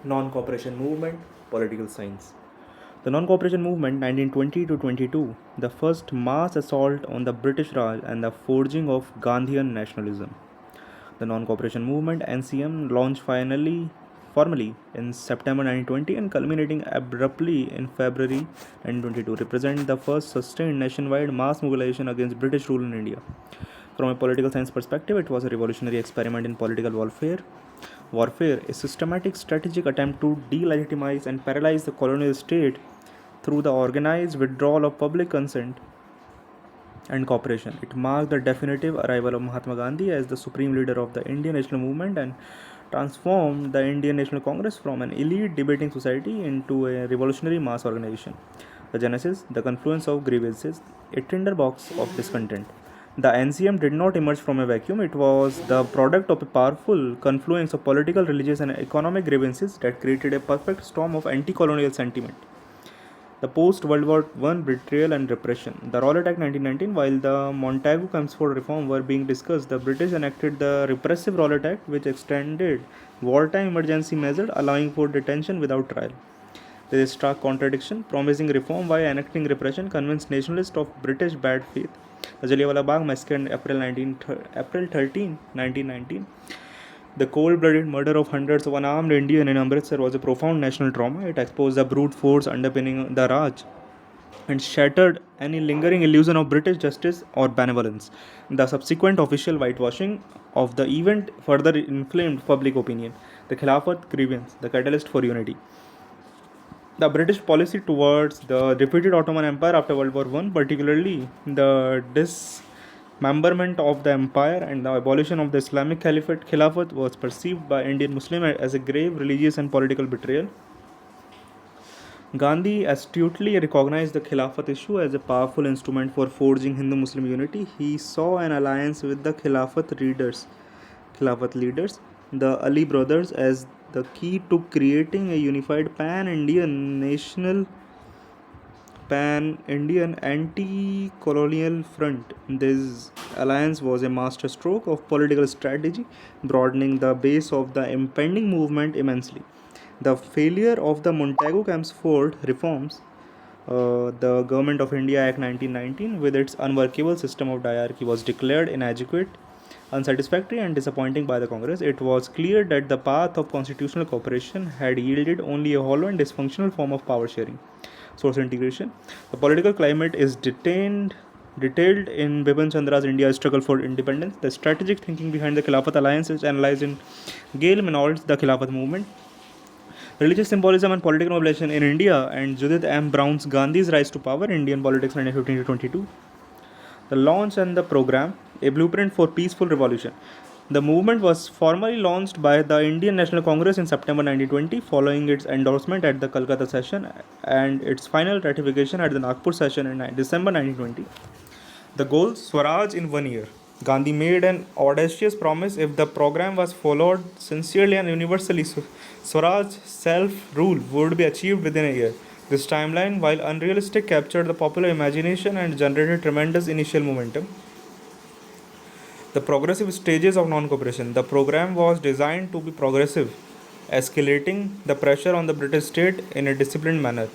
Non-cooperation movement, political science. The non-cooperation movement 1920 to 22, the first mass assault on the British Raj and the forging of Gandhian nationalism. The non-cooperation movement (NCM) launched formally in September 1920 and culminating abruptly in February 1922, represent the first sustained nationwide mass mobilization against British rule in India. From a political science perspective, it was a revolutionary experiment in political warfare, a systematic strategic attempt to delegitimize and paralyze the colonial state through the organized withdrawal of public consent and cooperation. It marked the definitive arrival of Mahatma Gandhi as the supreme leader of the Indian national movement and transformed the Indian National Congress from an elite debating society into a revolutionary mass organization. The genesis, the confluence of grievances, a tinderbox of discontent. The NCM did not emerge from a vacuum, it was the product of a powerful confluence of political, religious, and economic grievances that created a perfect storm of anti colonial sentiment. The post-World War I betrayal and repression. The Rowlatt Act 1919, while the Montagu-Chelmsford reform were being discussed, the British enacted the repressive Rowlatt Act, which extended wartime emergency measures allowing for detention without trial. There is stark contradiction. Promising reform while enacting repression convinced nationalists of British bad faith. The Jallianwala Bagh massacre on April 13, 1919. The cold-blooded murder of hundreds of unarmed Indians in Amritsar was a profound national trauma. It exposed the brute force underpinning the Raj and shattered any lingering illusion of British justice or benevolence. The subsequent official whitewashing of the event further inflamed public opinion. The Khilafat grievance, the catalyst for unity. The British policy towards the defeated Ottoman Empire after World War I, particularly the dismemberment of the empire and the abolition of the Islamic Khilafat, was perceived by Indian Muslims as a grave religious and political betrayal. Gandhi astutely recognized the Khilafat issue as a powerful instrument for forging Hindu-Muslim unity. He saw an alliance with the Khilafat leaders, the Ali brothers, as the key to creating a unified pan-Indian anti-colonial front. This alliance was a masterstroke of political strategy, broadening the base of the impending movement immensely. The failure of the Montagu-Chelmsford reforms, the Government of India Act 1919, with its unworkable system of diarchy, was declared inadequate, unsatisfactory, and disappointing by the Congress. It was clear that the path of constitutional cooperation had yielded only a hollow and dysfunctional form of power sharing. Source integration. The political climate is detailed in Bipin Chandra's India's struggle for independence. The strategic thinking behind the Khilafat alliance is analyzed in Gail Minault's The Khilafat Movement. Religious symbolism and political mobilization in India and Judith M. Brown's Gandhi's Rise to Power, Indian Politics 1915 to 22. The launch and the program, a blueprint for peaceful revolution. The movement was formally launched by the Indian National Congress in September 1920, following its endorsement at the Calcutta session and its final ratification at the Nagpur session in December 1920. The goal, Swaraj in 1 year. Gandhi made an audacious promise: if the program was followed sincerely and universally, Swaraj self-rule would be achieved within a year. This timeline, while unrealistic, captured the popular imagination and generated tremendous initial momentum. The progressive stages of non-cooperation. The program was designed to be progressive, escalating the pressure on the British state in a disciplined manner.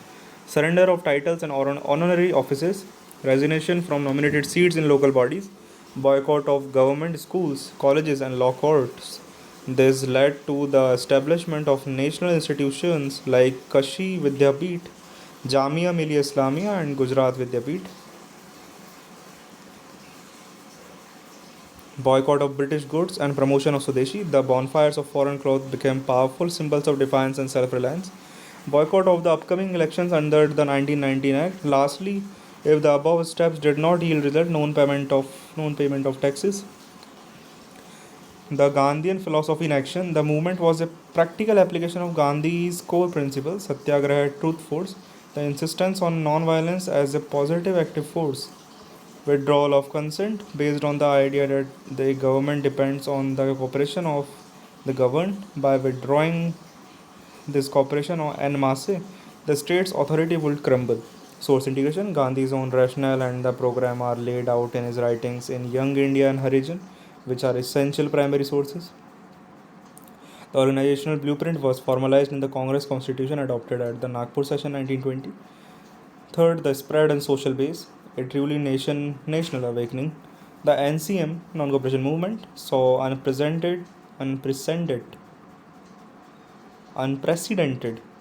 Surrender of titles and honorary offices, resignation from nominated seats in local bodies, boycott of government schools, colleges, and law courts. This led to the establishment of national institutions like Kashi Vidyapeeth, Jamia Millia Islamia, and Gujarat Vidyapeeth. Boycott of British goods and promotion of Swadeshi, the bonfires of foreign cloth became powerful symbols of defiance and self-reliance. Boycott of the upcoming elections under the 1919 Act. Lastly, if the above steps did not yield result, non-payment of taxes. The Gandhian philosophy in action. The movement was a practical application of Gandhi's core principles: Satyagraha, truth force, the insistence on non-violence as a positive active force, withdrawal of consent based on the idea that the government depends on the cooperation of the governed. By withdrawing this cooperation en masse, the state's authority would crumble. Source integration. Gandhi's own rationale and the program are laid out in his writings in Young India and Harijan, which are essential primary sources. The organizational blueprint was formalized in the Congress Constitution adopted at the Nagpur session 1920. Third, the spread and social base, a truly national awakening. The NCM, non-cooperation movement, saw unprecedented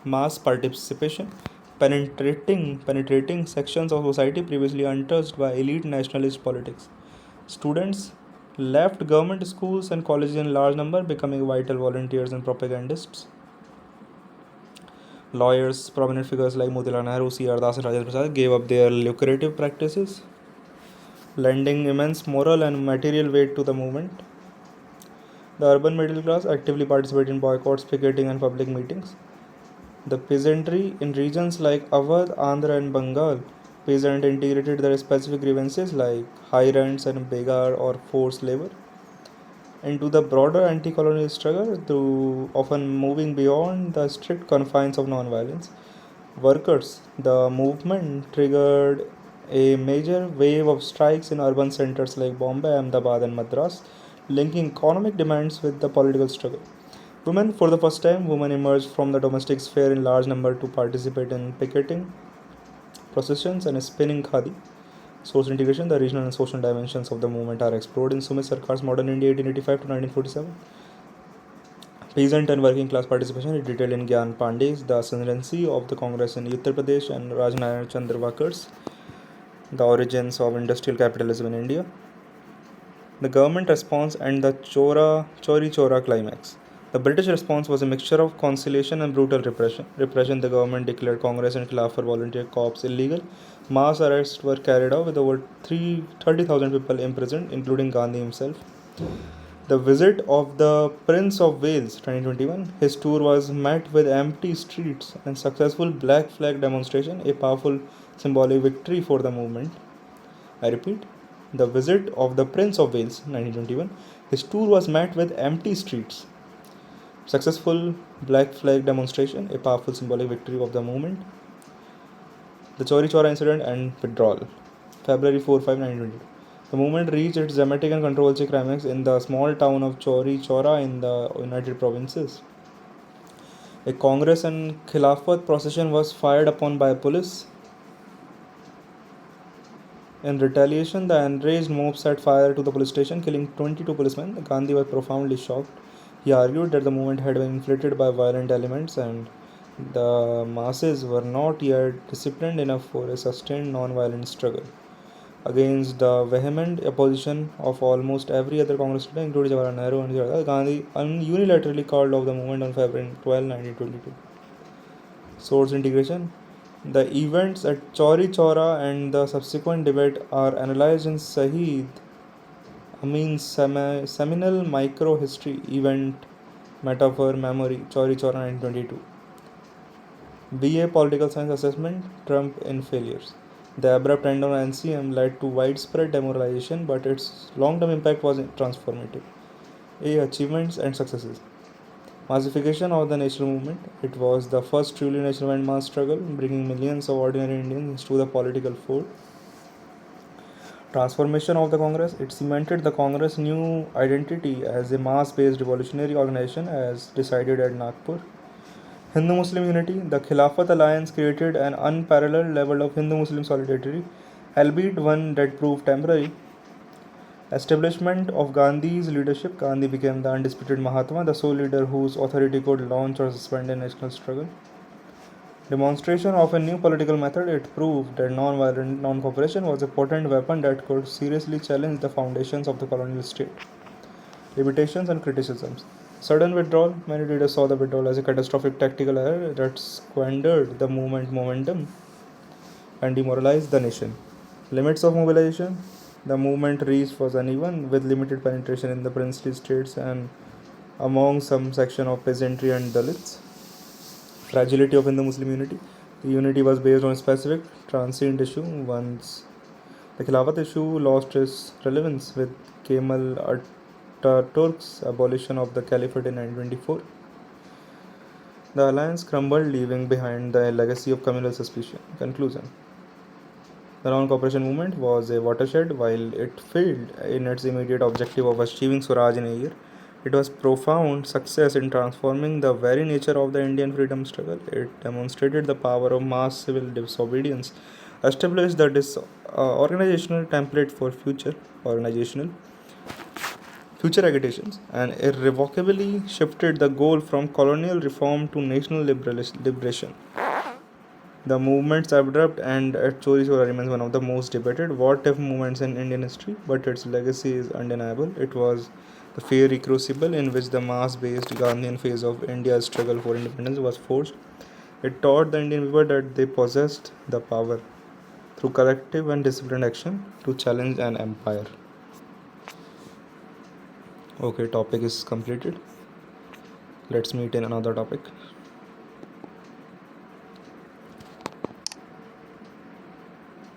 mass participation, penetrating sections of society previously untouched by elite nationalist politics. Students left government schools and colleges in large number, becoming vital volunteers and propagandists. Lawyers, prominent figures like Motilal Nehru, C.R. Das, and Rajendra Prasad gave up their lucrative practices, lending immense moral and material weight to the movement. The urban middle class actively participated in boycotts, picketing, and public meetings. The peasantry in regions like Awadh, Andhra, and Bengal peasant integrated their specific grievances like high rents and begar or forced labor into the broader anti-colonial struggle through often moving beyond the strict confines of non-violence. Workers, the movement triggered a major wave of strikes in urban centers like Bombay, Ahmedabad, and Madras, linking economic demands with the political struggle. Women, for the first time, women emerged from the domestic sphere in large number to participate in picketing, processions, and spinning khadi. Social integration, the regional and social dimensions of the movement are explored in Sumit Sarkar's Modern India 1885 to 1947. Peasant and working class participation is detailed in Gyan Pandey's The Ascendancy of the Congress in Uttar Pradesh and Rajnarayan Chandravakar's The Origins of Industrial Capitalism in India. The government response and the Chori Chora climax. The British response was a mixture of conciliation and brutal repression. The government declared Congress and Khilafat volunteer corps illegal. Mass arrests were carried out with over 30,000 people imprisoned, including Gandhi himself. The visit of the Prince of Wales 2021, his tour was met with empty streets and successful black flag demonstration, a powerful symbolic victory for the movement. I repeat, the visit of the Prince of Wales 1921, his tour was met with empty streets. Successful black flag demonstration, a powerful symbolic victory of the movement. The Chori Chora incident and withdrawal. February 4-5, 1922. The movement reached its dramatic and controversial climax in the small town of Chori Chora in the United Provinces. A Congress and Khilafat procession was fired upon by police. In retaliation, the enraged mob set fire to the police station, killing 22 policemen. Gandhi was profoundly shocked. He argued that the movement had been inflated by violent elements and the masses were not yet disciplined enough for a sustained non-violent struggle. Against the vehement opposition of almost every other Congress leader, including Jawaharlal Nehru and Gandhi, unilaterally called off the movement on February 12, 1922. Source integration. The events at Chori Chora and the subsequent debate are analyzed in Saeed Amin's seminal micro-history event metaphor memory, Chori Chora 1922. BA Political Science Assessment, Trump in Failures. The abrupt end of NCM led to widespread demoralization, but its long-term impact was transformative. A. Achievements and successes. Massification of the national movement. It was the first truly nationwide mass struggle, bringing millions of ordinary Indians into the political fold. Transformation of the Congress. It cemented the Congress' new identity as a mass-based revolutionary organization as decided at Nagpur. Hindu-Muslim unity. The Khilafat alliance created an unparalleled level of Hindu-Muslim solidarity, albeit one that proved temporary. Establishment of Gandhi's leadership. Gandhi became the undisputed Mahatma, the sole leader whose authority could launch or suspend a national struggle. Demonstration of a new political method. It proved that non-violent non-cooperation was a potent weapon that could seriously challenge the foundations of the colonial state. Limitations and criticisms. Sudden withdrawal. Many leaders saw the withdrawal as a catastrophic tactical error that squandered the movement momentum and demoralized the nation. Limits of mobilization. The movement reached was uneven, with limited penetration in the princely states and among some section of peasantry and Dalits. Fragility of Hindu-Muslim unity. The unity was based on a specific transient issue. Once the Khilafat issue lost its relevance with Kemal Ataturk's abolition of the Caliphate in 1924. The alliance crumbled, leaving behind the legacy of communal suspicion. Conclusion. The non-cooperation movement was a watershed. While it failed in its immediate objective of achieving Swaraj in a year, It was profound success in transforming the very nature of the Indian freedom struggle. It demonstrated the power of mass civil disobedience, established the organizational template for organizational future agitations, and irrevocably shifted the goal from colonial reform to national liberation. The movement's abrupt end at Chori Chora remains one of the most debated what if movements in Indian history, but its legacy is undeniable. It was the fiery crucible in which the mass based Gandhian phase of India's struggle for independence was forged. It taught the Indian people that they possessed the power, through collective and disciplined action, to challenge an empire. Okay, topic is completed. Let's meet in another topic.